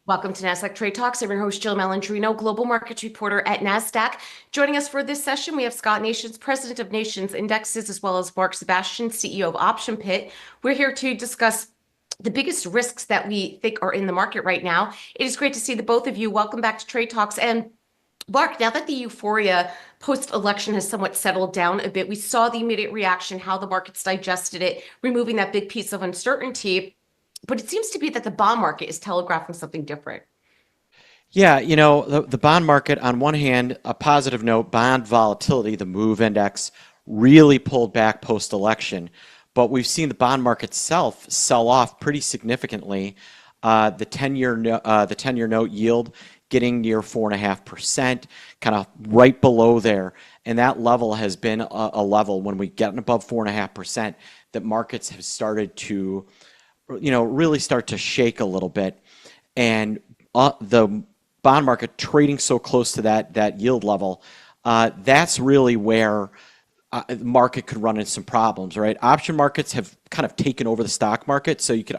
Welcome to Nasdaq Trade Talks. I'm your host, Jill Malandrino, global markets reporter at Nasdaq. Joining us for this session, we have Scott Nations, president of Nations Indexes, as well as Mark Sebastian, CEO of Option Pit. We're here to discuss the biggest risks that we think are in the market right now. It is great to see the both of you. Welcome back to Trade Talks. And Mark, now that the euphoria post-election has somewhat settled down a bit, we saw the immediate reaction, how the markets digested it, removing that big piece of uncertainty. But it seems to be that the bond market is telegraphing something different. Yeah, the bond market, on one hand, a positive note, bond volatility, the MOVE index, really pulled back post-election. But we've seen the bond market itself sell off pretty significantly. The 10-year note yield getting near 4.5%, kind of right below there. And that level has been a level when we get above 4.5% that markets have started to really start to shake a little bit. And the bond market trading so close to that yield level, that's really where the market could run into some problems, right? Option markets have kind of taken over the stock market. So you could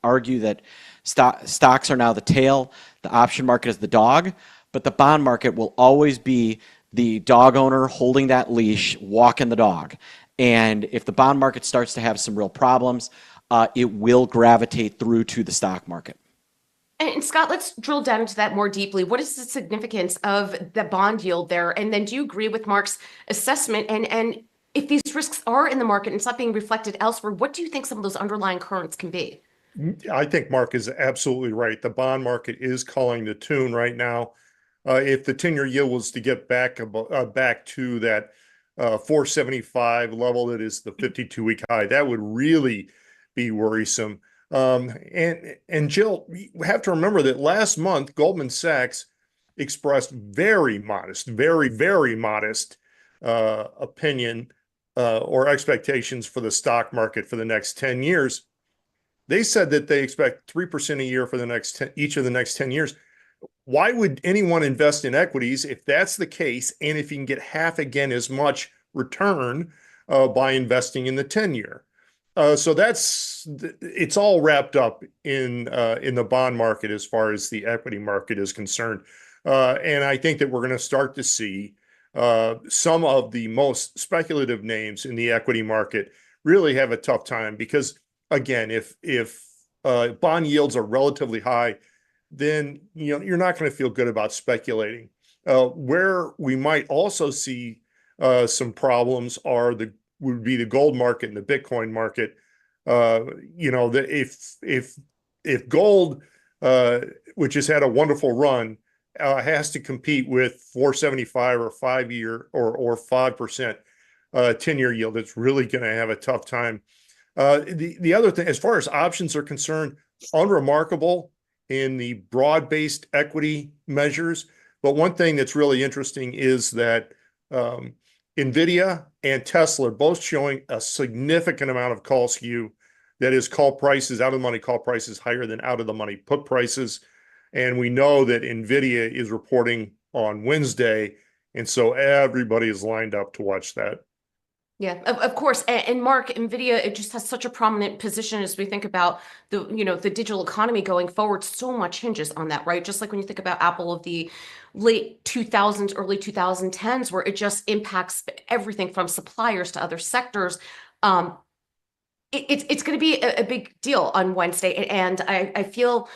argue that stocks are now the tail, the option market is the dog, but the bond market will always be the dog owner holding that leash, walking the dog. And if the bond market starts to have some real problems, it will gravitate through to the stock market. And Scott, let's drill down into that more deeply. What is the significance of the bond yield there? And then do you agree with Mark's assessment? And if these risks are in the market and it's not being reflected elsewhere, what do you think some of those underlying currents can be? I think Mark is absolutely right. The bond market is calling the tune right now. If the 10-year yield was to get back to that 475 level, that is the 52-week high, that would really be worrisome. And Jill, we have to remember that last month, Goldman Sachs expressed very modest, very modest opinion or expectations for the stock market for the next 10 years. They said that they expect 3% a year for each of the next 10 years. Why would anyone invest in equities if that's the case, and if you can get half again as much return by investing in the 10-year? So it's all wrapped up in the bond market as far as the equity market is concerned. And I think that we're going to start to see some of the most speculative names in the equity market really have a tough time because, again, if bond yields are relatively high, then you're not going to feel good about speculating. Where we might also see some problems would be the gold market and the Bitcoin market. If gold, which has had a wonderful run, has to compete with 475 or 5-year or 5% 10-year yield, it's really going to have a tough time. The other thing, as far as options are concerned, unremarkable in the broad-based equity measures. But one thing that's really interesting is that NVIDIA and Tesla are both showing a significant amount of call skew. That is, call prices, out-of-the-money call prices higher than out-of-the-money put prices. And we know that NVIDIA is reporting on Wednesday. And so everybody is lined up to watch that. Yeah, of course. And Mark, NVIDIA, it just has such a prominent position as we think about the digital economy going forward. So much hinges on that, right? Just like when you think about Apple of the late 2000s, early 2010s, where it just impacts everything from suppliers to other sectors. It's going to be a big deal on Wednesday. And I feel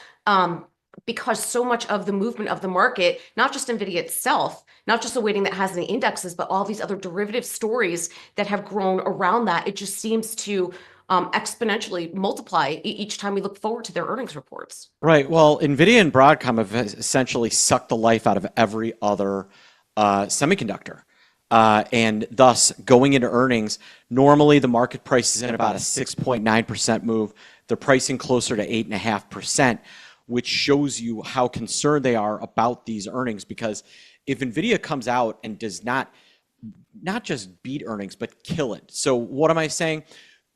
because so much of the movement of the market, not just NVIDIA itself, not just the weighting that has in the indexes, but all these other derivative stories that have grown around that, it just seems to exponentially multiply each time we look forward to their earnings reports. Right. Well, NVIDIA and Broadcom have essentially sucked the life out of every other semiconductor. And thus, going into earnings, normally the market price is in about a 6.9% move. They're pricing closer to 8.5%, which shows you how concerned they are about these earnings. Because if NVIDIA comes out and does not just beat earnings, but kill it. So what am I saying?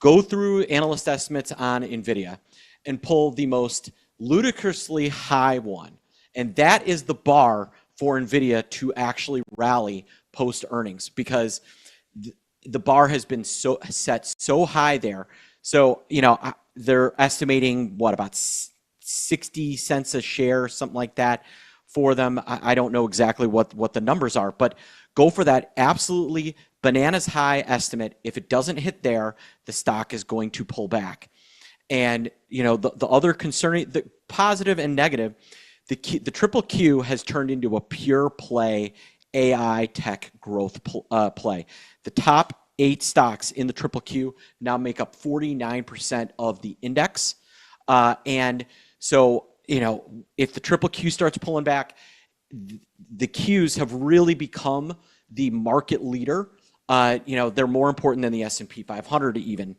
Go through analyst estimates on NVIDIA and pull the most ludicrously high one. And that is the bar for NVIDIA to actually rally post earnings, because the bar has been set so high there. So, they're estimating about 60 cents a share, something like that for them. I don't know exactly what the numbers are, but go for that absolutely bananas high estimate. If it doesn't hit there, the stock is going to pull back. And, you know, the other concerning, the positive and negative, the triple Q has turned into a pure play AI tech growth play. The top 8 stocks in the triple Q now make up 49% of the index. And so, you know, if the triple Q starts pulling back, the Qs have really become the market leader. You know, they're more important than the S&P 500 even.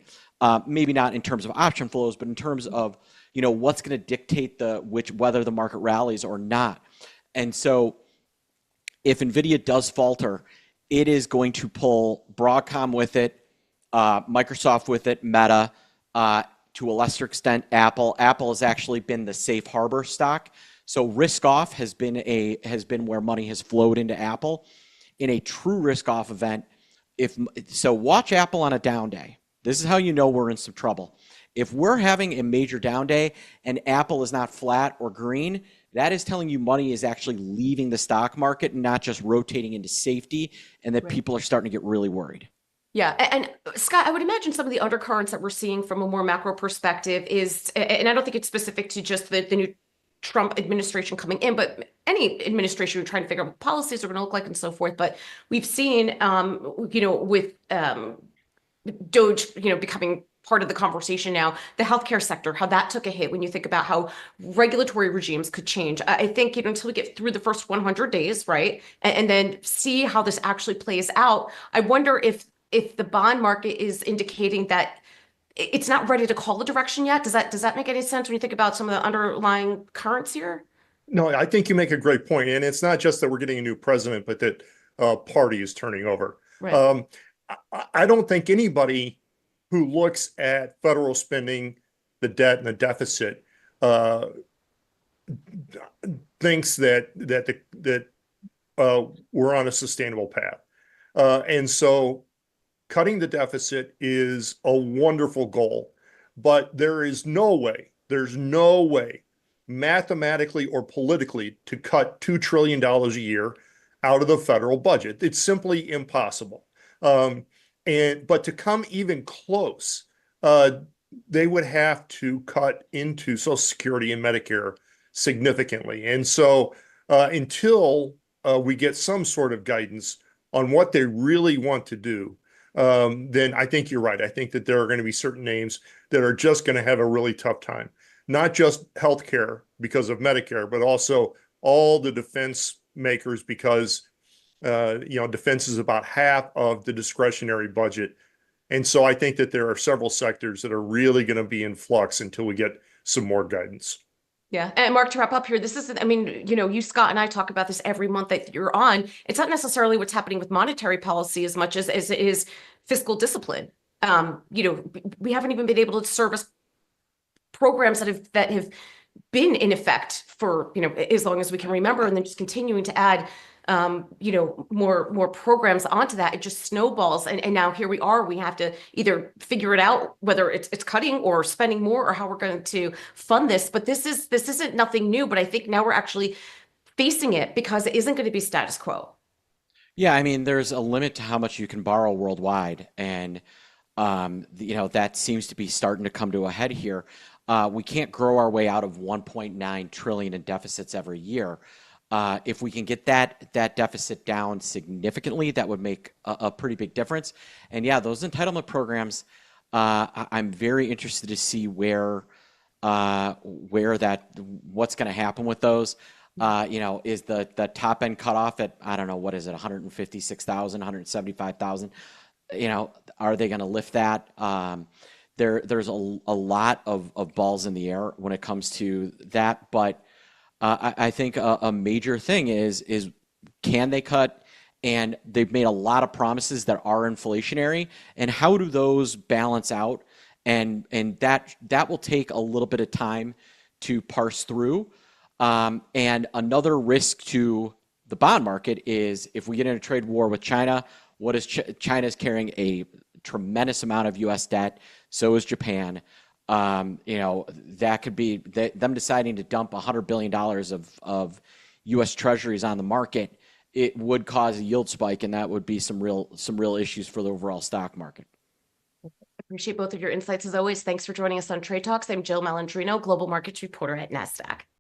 Maybe not in terms of option flows, but in terms of, you know, what's going to dictate whether the market rallies or not. And so if NVIDIA does falter, it is going to pull Broadcom with it, Microsoft with it, Meta, to a lesser extent, Apple. Apple has actually been the safe harbor stock. So risk off has been where money has flowed into Apple. In a true risk off event, watch Apple on a down day. This is how you know we're in some trouble. If we're having a major down day and Apple is not flat or green, that is telling you money is actually leaving the stock market and not just rotating into safety, and that people are starting to get really worried. Yeah. And Scott, I would imagine some of the undercurrents that we're seeing from a more macro perspective is, and I don't think it's specific to just the new Trump administration coming in, but any administration trying to figure out what policies are going to look like and so forth. But we've seen, you know, with Doge, you know, becoming part of the conversation now, the healthcare sector, how that took a hit when you think about how regulatory regimes could change. I think, you know, until we get through the first 100 days, right, and then see how this actually plays out, I wonder if the bond market is indicating that it's not ready to call the direction yet. Does that make any sense when you think about some of the underlying currents here? No, I think you make a great point. And it's not just that we're getting a new president, but that party is turning over. Right. I don't think anybody who looks at federal spending, the debt and the deficit, thinks that we're on a sustainable path. And so cutting the deficit is a wonderful goal, but there's no way mathematically or politically to cut $2 trillion a year out of the federal budget. It's simply impossible. But to come even close, they would have to cut into Social Security and Medicare significantly. And so until we get some sort of guidance on what they really want to do, then I think you're right. I think that there are going to be certain names that are just going to have a really tough time, not just healthcare because of Medicare, but also all the defense makers because you know, defense is about half of the discretionary budget. And so I think that there are several sectors that are really going to be in flux until we get some more guidance. Yeah. And Mark, to wrap up here, this isn't, I mean, you know, you, Scott, and I talk about this every month that you're on. It's not necessarily what's happening with monetary policy as much as it is fiscal discipline. You know, we haven't even been able to service programs that have been in effect for, you know, as long as we can remember, and then just continuing to add you know, more programs onto that. It just snowballs. And now here we are, we have to either figure it out, whether it's cutting or spending more or how we're going to fund this. But this isn't nothing new, but I think now we're actually facing it because it isn't going to be status quo. Yeah, I mean, there's a limit to how much you can borrow worldwide. And, you know, that seems to be starting to come to a head here. We can't grow our way out of 1.9 trillion in deficits every year. If we can get that deficit down significantly, that would make a pretty big difference. And yeah, those entitlement programs, I'm very interested to see what's going to happen with those. You know, is the top end cutoff at, I don't know, what is it, 156,000, 175,000? You know, are they going to lift that? There's a lot of balls in the air when it comes to that, but I think a major thing is can they cut? And they've made a lot of promises that are inflationary. And how do those balance out? And that will take a little bit of time to parse through. And another risk to the bond market is if we get in a trade war with China, what is China's carrying a tremendous amount of U.S. debt. So is Japan. That could be them deciding to dump $100 billion of U.S. Treasuries on the market. It would cause a yield spike, and that would be some real issues for the overall stock market. Appreciate both of your insights as always. Thanks for joining us on Trade Talks. I'm Jill Malandrino, Global Markets Reporter at Nasdaq.